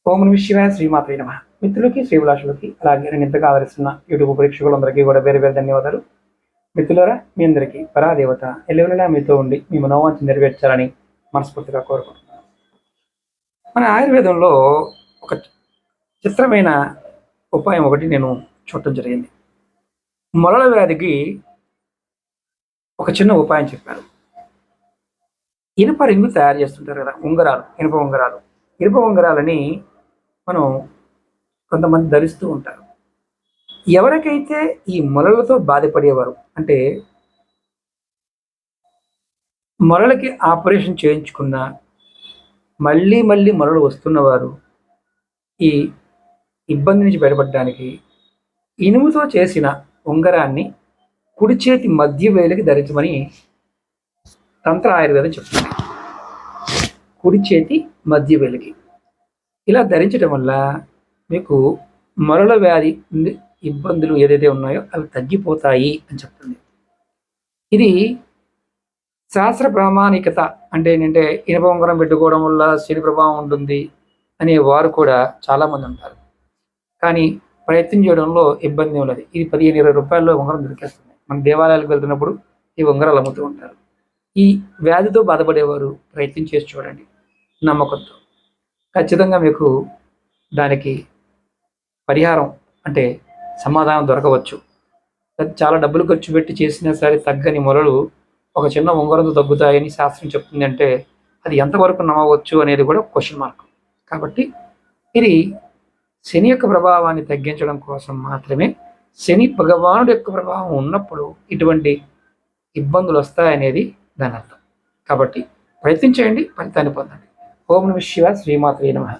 ఓం నమః శివాయ. శ్రీమాత్రే నమః. మిత్రులకి, శ్రీభిలాషులకి, అలాగే నేను ఇంతగా ఆదరిస్తున్న యూట్యూబ్ ప్రేక్షకులందరికీ కూడా వేరే వేరే ధన్యవాదాలు. మిత్రులారా, మీ అందరికీ పరాదేవత ఎల్లవెల్లలా మీతో ఉండి మీ మనోవాంఛ నెరవేర్చాలని మనస్ఫూర్తిగా కోరుకుంటున్నాను. మన ఆయుర్వేదంలో ఒక చిత్రమైన ఉపాయం ఒకటి నేను చూడటం జరిగింది. మొలల వ్యాధికి ఒక చిన్న ఉపాయం చెప్పారు. ఇనుప రింగు తయారు చేస్తుంటారు కదా, ఉంగరాలు, ఇనుప ఉంగరాలని మనం కొంతమంది ధరిస్తూ ఉంటారు. ఎవరికైతే ఈ మొలలతో బాధపడేవారు, అంటే మొలలకి ఆపరేషన్ చేయించుకున్న మళ్ళీ మళ్ళీ మొలలు వస్తున్నవారు ఈ ఇబ్బంది నుంచి బయటపడడానికి ఇనుముతో చేసిన ఉంగరాన్ని కుడి చేతి మధ్య వేలికి ధరించమని తంత్ర ఆయుర్వేదం చెప్తుంది. కుడి చేతి మధ్య వేలికి ఇలా ధరించడం వల్ల మీకు మొలల వ్యాధి ఇబ్బందులు ఏదైతే ఉన్నాయో అవి తగ్గిపోతాయి అని చెప్తుంది. ఇది శాస్త్ర ప్రామాణికత అంటే ఏంటంటే ఇనుప ఉంగరం పెట్టుకోవడం వల్ల శని ప్రభావం ఉంటుంది అనే వారు కూడా చాలామంది ఉంటారు. కానీ ప్రయత్నం చేయడంలో ఇబ్బంది ఉన్నది. ఇది 15-20 రూపాయల్లో ఉంగరం దొరికేస్తుంది. మన దేవాలయాలకు వెళ్తున్నప్పుడు ఈ ఉంగరాలు అమ్ముతూ ఉంటారు. ఈ వ్యాధితో బాధపడేవారు ప్రయత్నం చేసి చూడండి, నమ్మకంతో. ఖచ్చితంగా మీకు దానికి పరిహారం అంటే సమాధానం దొరకవచ్చు. చాలా డబ్బులు ఖర్చు పెట్టి చేసినా సరే తగ్గని మొలలు ఒక చిన్న ఉంగరంతో తగ్గుతాయని శాస్త్రం చెప్తుంది. అంటే అది ఎంతవరకు నమ్మవచ్చు అనేది కూడా క్వశ్చన్ మార్క్. కాబట్టి ఇది శని యొక్క ప్రభావాన్ని తగ్గించడం కోసం మాత్రమే. శని భగవానుడి యొక్క ప్రభావం ఉన్నప్పుడు ఇటువంటి ఇబ్బందులు వస్తాయనేది దాని అర్థం. కాబట్టి ప్రయత్నం చేయండి, ఫలితాన్ని పొందండి. ఓం నమః శివాయ. శ్రీమాత్రే నమః.